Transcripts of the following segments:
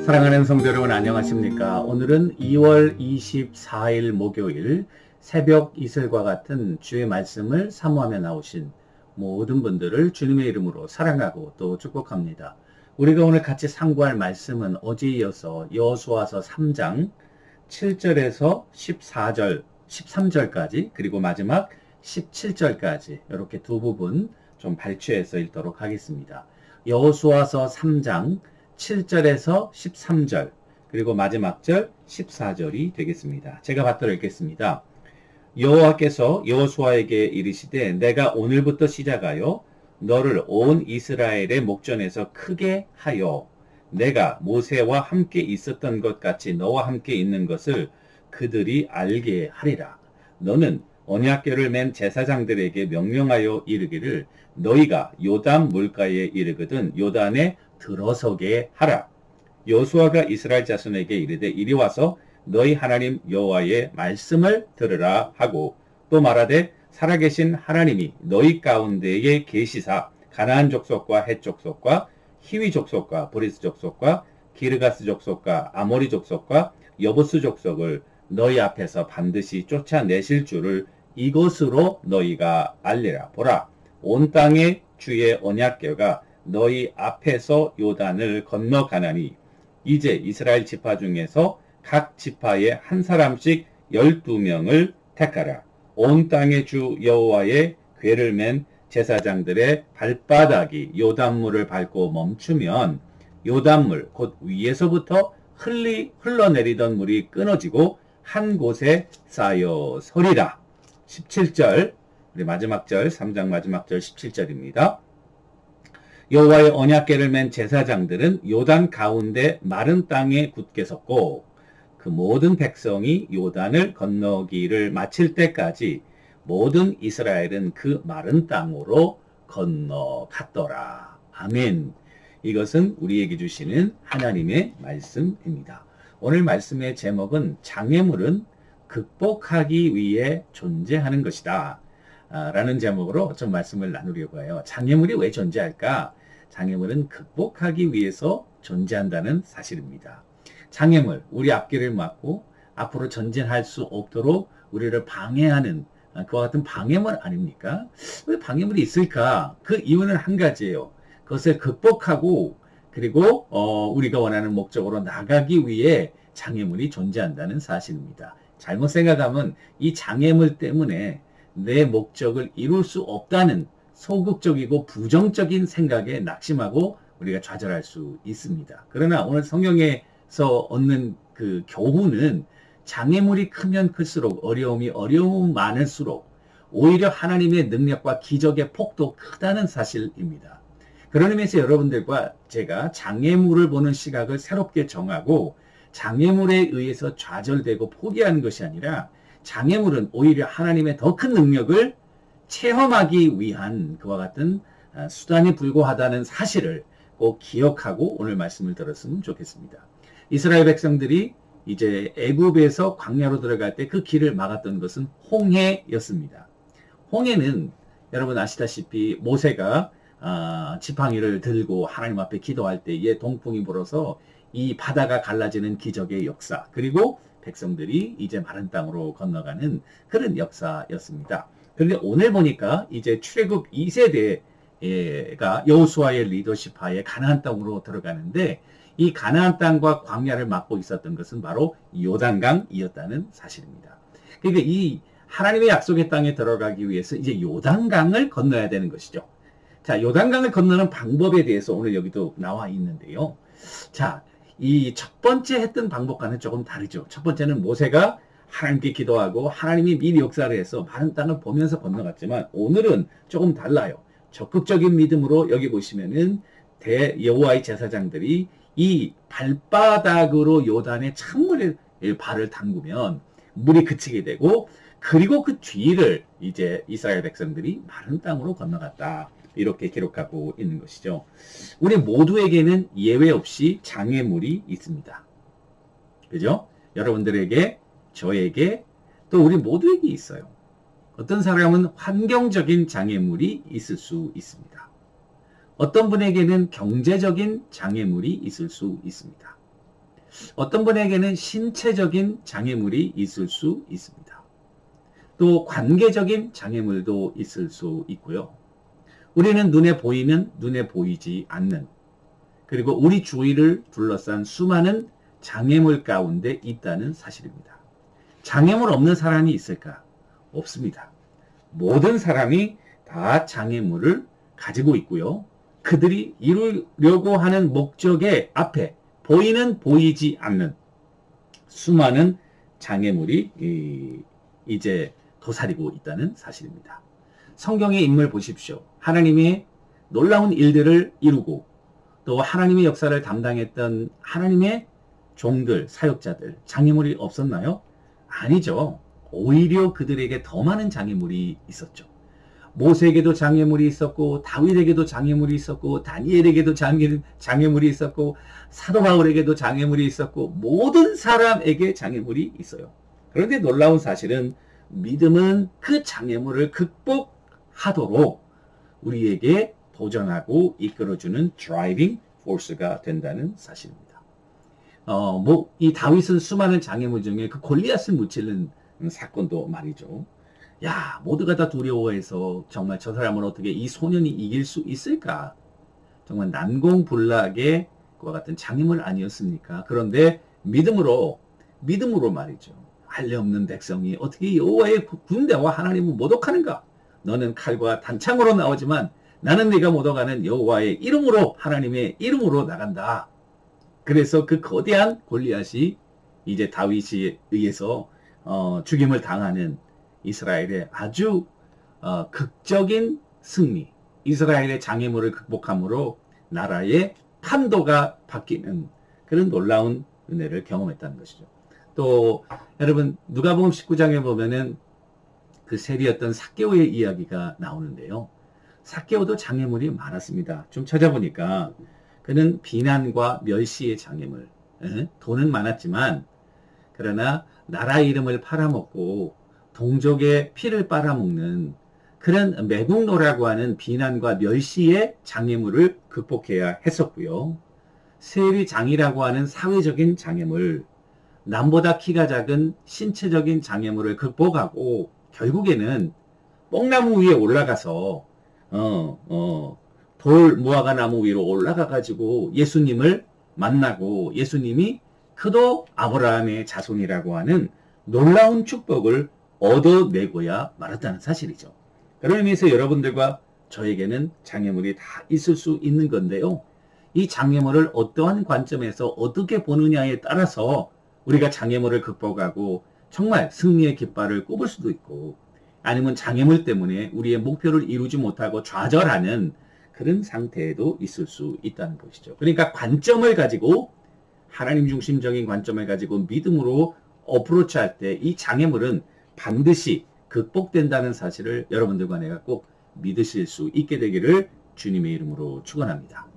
사랑하는 성도 여러분 안녕하십니까? 오늘은 2월 24일 목요일 새벽 이슬과 같은 주의 말씀을 사모하며 나오신 모든 분들을 주님의 이름으로 사랑하고 또 축복합니다. 우리가 오늘 같이 상고할 말씀은 어제에 이어서 여호수아서 3장 7절에서 14절, 13절까지 그리고 마지막 17절까지 이렇게 두 부분 좀 발췌해서 읽도록 하겠습니다. 여호수아서 3장 7절에서 13절 그리고 마지막 절 14절이 되겠습니다. 제가 받들어 읽겠습니다. 여호와께서 여호수아에게 이르시되 내가 오늘부터 시작하여 너를 온 이스라엘의 목전에서 크게 하여 내가 모세와 함께 있었던 것 같이 너와 함께 있는 것을 그들이 알게 하리라. 너는 언약궤를 맨 제사장들에게 명령하여 이르기를 너희가 요단 물가에 이르거든 요단에 들어서게 하라. 여호수아가 이스라엘 자손에게 이르되 이리 와서 너희 하나님 여호와의 말씀을 들으라 하고 또 말하되 살아계신 하나님이 너희 가운데에 계시사 가나안 족속과 헷 족속과 히위 족속과 브리스 족속과 기르가스 족속과 아모리 족속과 여부스 족속을 너희 앞에서 반드시 쫓아내실 줄을 이것으로 너희가 알리라. 보라, 온 땅에 주의 언약궤가 너희 앞에서 요단을 건너가나니 이제 이스라엘 지파 중에서 각 지파에 한 사람씩 12명을 택하라. 온 땅의 주 여호와의 궤를 맨 제사장들의 발바닥이 요단물을 밟고 멈추면 요단물 곧 위에서부터 흘러내리던 물이 끊어지고 한 곳에 쌓여 서리라. 17절 우리 마지막 절 3장 마지막 절 17절입니다. 여호와의 언약궤를 맨 제사장들은 요단 가운데 마른 땅에 굳게 섰고 그 모든 백성이 요단을 건너기를 마칠 때까지 모든 이스라엘은 그 마른 땅으로 건너갔더라. 아멘. 이것은 우리에게 주시는 하나님의 말씀입니다. 오늘 말씀의 제목은 장애물은 극복하기 위해 존재하는 것이다 라는 제목으로 좀 말씀을 나누려고 해요. 장애물이 왜 존재할까? 장애물은 극복하기 위해서 존재한다는 사실입니다. 장애물, 우리 앞길을 막고 앞으로 전진할 수 없도록 우리를 방해하는 그와 같은 방해물 아닙니까? 왜 방해물이 있을까? 그 이유는 한 가지예요. 그것을 극복하고 그리고 우리가 원하는 목적으로 나가기 위해 장애물이 존재한다는 사실입니다. 잘못 생각하면 이 장애물 때문에 내 목적을 이룰 수 없다는 소극적이고 부정적인 생각에 낙심하고 우리가 좌절할 수 있습니다. 그러나 오늘 성경에서 얻는 그 교훈은 장애물이 크면 클수록 어려움이 많을수록 오히려 하나님의 능력과 기적의 폭도 크다는 사실입니다. 그런 의미에서 여러분들과 제가 장애물을 보는 시각을 새롭게 정하고 장애물에 의해서 좌절되고 포기하는 것이 아니라 장애물은 오히려 하나님의 더 큰 능력을 체험하기 위한 그와 같은 수단이 불과하다는 사실을 꼭 기억하고 오늘 말씀을 들었으면 좋겠습니다. 이스라엘 백성들이 이제 애굽에서 광야로 들어갈 때 그 길을 막았던 것은 홍해였습니다. 홍해는 여러분 아시다시피 모세가 지팡이를 들고 하나님 앞에 기도할 때에 동풍이 불어서 이 바다가 갈라지는 기적의 역사 그리고 백성들이 이제 마른 땅으로 건너가는 그런 역사였습니다. 그런데 오늘 보니까 이제 출애굽 2세대가 여호수아의 리더십 하에 가나안 땅으로 들어가는데 이 가나안 땅과 광야를 막고 있었던 것은 바로 요단강이었다는 사실입니다. 그러니까 이 하나님의 약속의 땅에 들어가기 위해서 이제 요단강을 건너야 되는 것이죠. 자, 요단강을 건너는 방법에 대해서 오늘 여기도 나와 있는데요. 자, 이 첫 번째 했던 방법과는 조금 다르죠. 첫 번째는 모세가 하나님께 기도하고 하나님이 미리 역사를 해서 마른 땅을 보면서 건너갔지만 오늘은 조금 달라요. 적극적인 믿음으로 여기 보시면은 여호와의 제사장들이 이 발바닥으로 요단의 찬물에 발을 담그면 물이 그치게 되고 그리고 그 뒤를 이제 이스라엘 백성들이 마른 땅으로 건너갔다. 이렇게 기록하고 있는 것이죠. 우리 모두에게는 예외 없이 장애물이 있습니다. 그죠? 여러분들에게, 저에게, 또 우리 모두에게 있어요. 어떤 사람은 환경적인 장애물이 있을 수 있습니다. 어떤 분에게는 경제적인 장애물이 있을 수 있습니다. 어떤 분에게는 신체적인 장애물이 있을 수 있습니다. 또 관계적인 장애물도 있을 수 있고요. 우리는 눈에 보이면 눈에 보이지 않는, 그리고 우리 주위를 둘러싼 수많은 장애물 가운데 있다는 사실입니다. 장애물 없는 사람이 있을까? 없습니다. 모든 사람이 다 장애물을 가지고 있고요. 그들이 이루려고 하는 목적의 앞에 보이는 보이지 않는 수많은 장애물이 이제 도사리고 있다는 사실입니다. 성경의 인물 보십시오. 하나님의 놀라운 일들을 이루고 또 하나님의 역사를 담당했던 하나님의 종들, 사역자들, 장애물이 없었나요? 아니죠. 오히려 그들에게 더 많은 장애물이 있었죠. 모세에게도 장애물이 있었고, 다윗에게도 장애물이 있었고, 다니엘에게도 장애물이 있었고, 사도 바울에게도 장애물이 있었고, 모든 사람에게 장애물이 있어요. 그런데 놀라운 사실은 믿음은 그 장애물을 극복하도록 우리에게 도전하고 이끌어주는 드라이빙 포스가 된다는 사실입니다. 이 다윗은 수많은 장애물 중에 그 골리앗을 무찌른 사건도 말이죠. 야, 모두가 다 두려워해서 정말 저 사람은 어떻게 이 소년이 이길 수 있을까? 정말 난공불락의 그와 같은 장애물 아니었습니까? 그런데 믿음으로 말이죠. 할례 없는 백성이 어떻게 여호와의 군대와 하나님을 모독하는가? 너는 칼과 단창으로 나오지만 나는 네가 모독하는 여호와의 이름으로, 하나님의 이름으로 나간다. 그래서 그 거대한 골리앗이 이제 다윗에 의해서 죽임을 당하는 이스라엘의 아주 극적인 승리, 이스라엘의 장애물을 극복함으로 나라의 판도가 바뀌는 그런 놀라운 은혜를 경험했다는 것이죠. 또 여러분 누가복음 19장에 보면은 그 세리였던 삭개오의 이야기가 나오는데요. 삭개오도 장애물이 많았습니다. 좀 찾아보니까 그는 비난과 멸시의 장애물, 돈은 많았지만 그러나 나라 이름을 팔아먹고 동족의 피를 빨아먹는 그런 매국노라고 하는 비난과 멸시의 장애물을 극복해야 했었고요. 세리장이라고 하는 사회적인 장애물, 남보다 키가 작은 신체적인 장애물을 극복하고 결국에는 뽕나무 위에 올라가서 돌 무화과 나무 위로 올라가 가지고 예수님을 만나고 예수님이 그도 아브라함의 자손이라고 하는 놀라운 축복을 얻어내고야 말았다는 사실이죠. 그런 의미에서 여러분들과 저에게는 장애물이 다 있을 수 있는 건데요. 이 장애물을 어떠한 관점에서 어떻게 보느냐에 따라서 우리가 장애물을 극복하고 정말 승리의 깃발을 꼽을 수도 있고, 아니면 장애물 때문에 우리의 목표를 이루지 못하고 좌절하는 그런 상태에도 있을 수 있다는 것이죠. 그러니까 관점을 가지고, 하나님 중심적인 관점을 가지고 믿음으로 어프로치할 때 이 장애물은 반드시 극복된다는 사실을 여러분들과 내가 꼭 믿으실 수 있게 되기를 주님의 이름으로 축원합니다.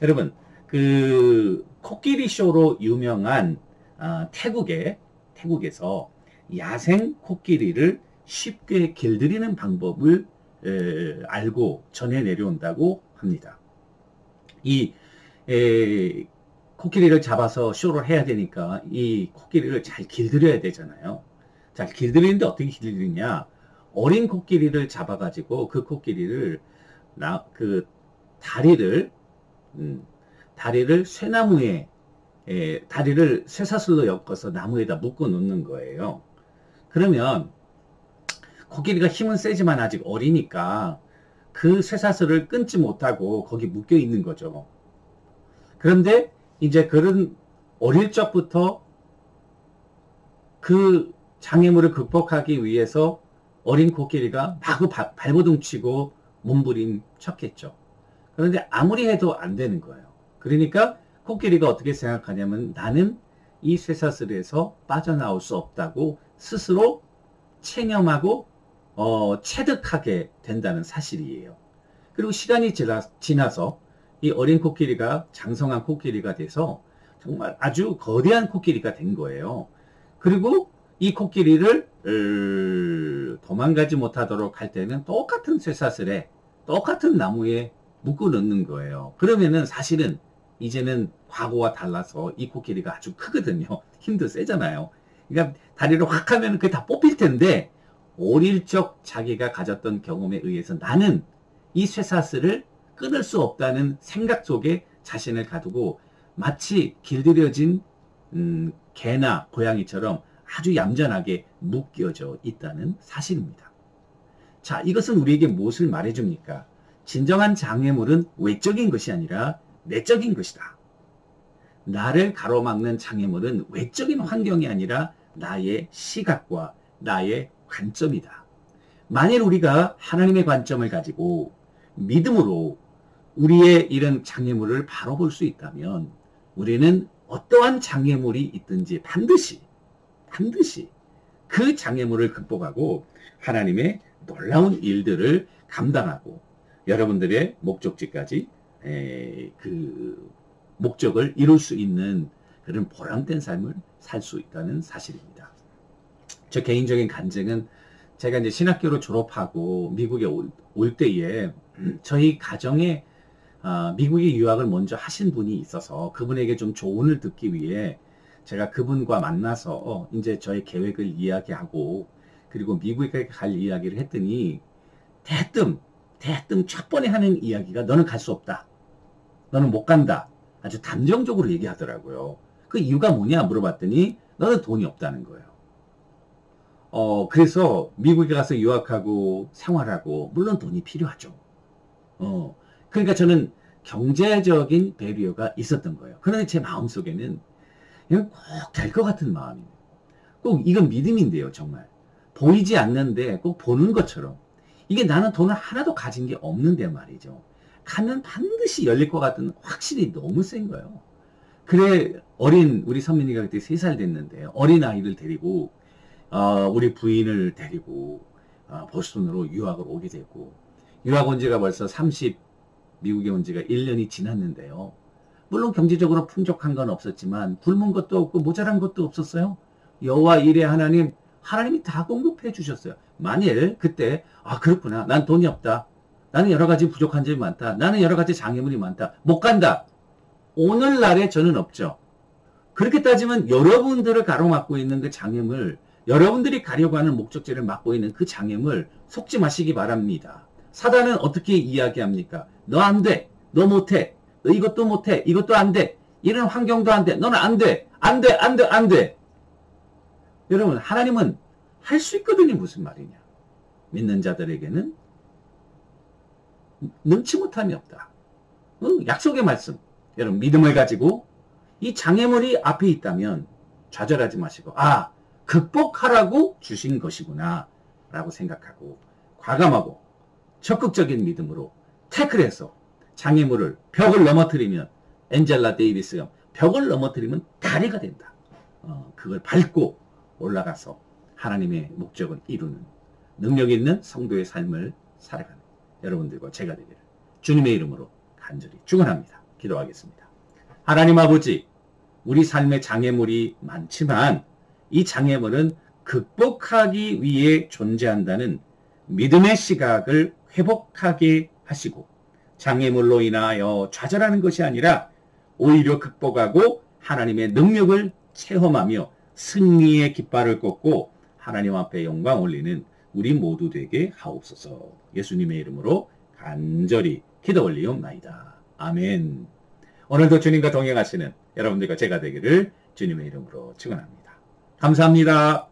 여러분, 그 코끼리 쇼로 유명한 태국에서 야생 코끼리를 쉽게 길들이는 방법을 알고 전해 내려온다고 합니다. 이 코끼리를 잡아서 쇼를 해야 되니까 이 코끼리를 잘 길들여야 되잖아요. 잘 길들이는데 어떻게 길들이냐? 어린 코끼리를 잡아가지고 그 코끼리를 다리를 쇠나무에 다리를 쇠사슬로 엮어서 나무에다 묶어 놓는 거예요. 그러면 코끼리가 힘은 세지만 아직 어리니까 그 쇠사슬을 끊지 못하고 거기 묶여 있는 거죠. 그런데 이제 그런 어릴 적부터 그 장애물을 극복하기 위해서 어린 코끼리가 마구 발버둥 치고 몸부림 쳤겠죠. 그런데 아무리 해도 안 되는 거예요. 그러니까 코끼리가 어떻게 생각하냐면 나는 이 쇠사슬에서 빠져나올 수 없다고 스스로 체념하고 체득하게 된다는 사실이에요. 그리고 시간이 지나서 이 어린 코끼리가 장성한 코끼리가 돼서 정말 아주 거대한 코끼리가 된 거예요. 그리고 이 코끼리를 도망가지 못하도록 할 때는 똑같은 쇠사슬에 똑같은 나무에 묶어 넣는 거예요. 그러면은 사실은 이제는 과거와 달라서 이 코끼리가 아주 크거든요. 힘도 세잖아요. 그러니까 다리를 확 하면 그게 다 뽑힐 텐데 어릴 적 자기가 가졌던 경험에 의해서 나는 이 쇠사슬을 끊을 수 없다는 생각 속에 자신을 가두고 마치 길들여진 개나 고양이처럼 아주 얌전하게 묶여져 있다는 사실입니다. 자, 이것은 우리에게 무엇을 말해줍니까? 진정한 장애물은 외적인 것이 아니라 내적인 것이다. 나를 가로막는 장애물은 외적인 환경이 아니라 나의 시각과 나의 관점이다. 만일 우리가 하나님의 관점을 가지고 믿음으로 우리의 이런 장애물을 바로 볼 수 있다면 우리는 어떠한 장애물이 있든지 반드시 그 장애물을 극복하고 하나님의 놀라운 일들을 감당하고 여러분들의 목적지까지 그 목적을 이룰 수 있는 그런 보람된 삶을 살 수 있다는 사실입니다. 저 개인적인 간증은 제가 이제 신학교를 졸업하고 미국에 올 때에 저희 가정에 미국에 유학을 먼저 하신 분이 있어서 그분에게 좀 조언을 듣기 위해 제가 그분과 만나서 이제 저의 계획을 이야기하고 그리고 미국에 갈 이야기를 했더니 대뜸 첫 번에 하는 이야기가 너는 갈 수 없다. 너는 못 간다. 아주 단정적으로 얘기하더라고요. 그 이유가 뭐냐 물어봤더니 너는 돈이 없다는 거예요. 그래서 미국에 가서 유학하고 생활하고 물론 돈이 필요하죠. 그러니까 저는 경제적인 배리어가 있었던 거예요. 그런데 제 마음속에는 이건 꼭 될 것 같은 마음이에요. 꼭 이건 믿음인데요, 정말. 보이지 않는데 꼭 보는 것처럼. 이게 나는 돈을 하나도 가진 게 없는데 말이죠. 가면 반드시 열릴 것 같은 확실히 너무 센 거예요. 그래, 우리 선민이가 그때 3살 됐는데, 어린 아이를 데리고, 우리 부인을 데리고, 보스턴으로 유학을 오게 됐고, 유학 온 지가 벌써 미국에 온 지가 1년이 지났는데요. 물론 경제적으로 풍족한 건 없었지만, 굶은 것도 없고, 모자란 것도 없었어요. 여호와 이레 하나님이 다 공급해 주셨어요. 만일 그때, 그렇구나. 난 돈이 없다. 나는 여러 가지 부족한 점이 많다. 나는 여러 가지 장애물이 많다. 못 간다. 오늘날에 저는 없죠. 그렇게 따지면 여러분들을 가로막고 있는 그 장애물, 여러분들이 가려고 하는 목적지를 막고 있는 그 장애물 속지 마시기 바랍니다. 사단은 어떻게 이야기합니까? 너 안 돼. 너 못해. 너 이것도 못해. 이것도 안 돼. 이런 환경도 안 돼. 너는 안 돼. 안 돼. 안 돼. 안 돼. 여러분, 하나님은 할 수 있거든요. 무슨 말이냐. 믿는 자들에게는 능치 못함이 없다. 약속의 말씀. 여러분, 믿음을 가지고 이 장애물이 앞에 있다면 좌절하지 마시고, 극복하라고 주신 것이구나 라고 생각하고 과감하고 적극적인 믿음으로 태클해서 장애물을, 벽을 넘어뜨리면 엔젤라 데이비스형 벽을 넘어뜨리면 다리가 된다. 그걸 밟고 올라가서 하나님의 목적을 이루는 능력 있는 성도의 삶을 살아가는 여러분들과 제가 되기를 주님의 이름으로 간절히 축원합니다. 기도하겠습니다. 하나님 아버지, 우리 삶의 장애물이 많지만 이 장애물은 극복하기 위해 존재한다는 믿음의 시각을 회복하게 하시고 장애물로 인하여 좌절하는 것이 아니라 오히려 극복하고 하나님의 능력을 체험하며 승리의 깃발을 꽂고 하나님 앞에 영광 올리는 우리 모두 되게 하옵소서. 예수님의 이름으로 간절히 기도 올리옵나이다. 아멘. 오늘도 주님과 동행하시는 여러분들과 제가 되기를 주님의 이름으로 축원합니다. 감사합니다.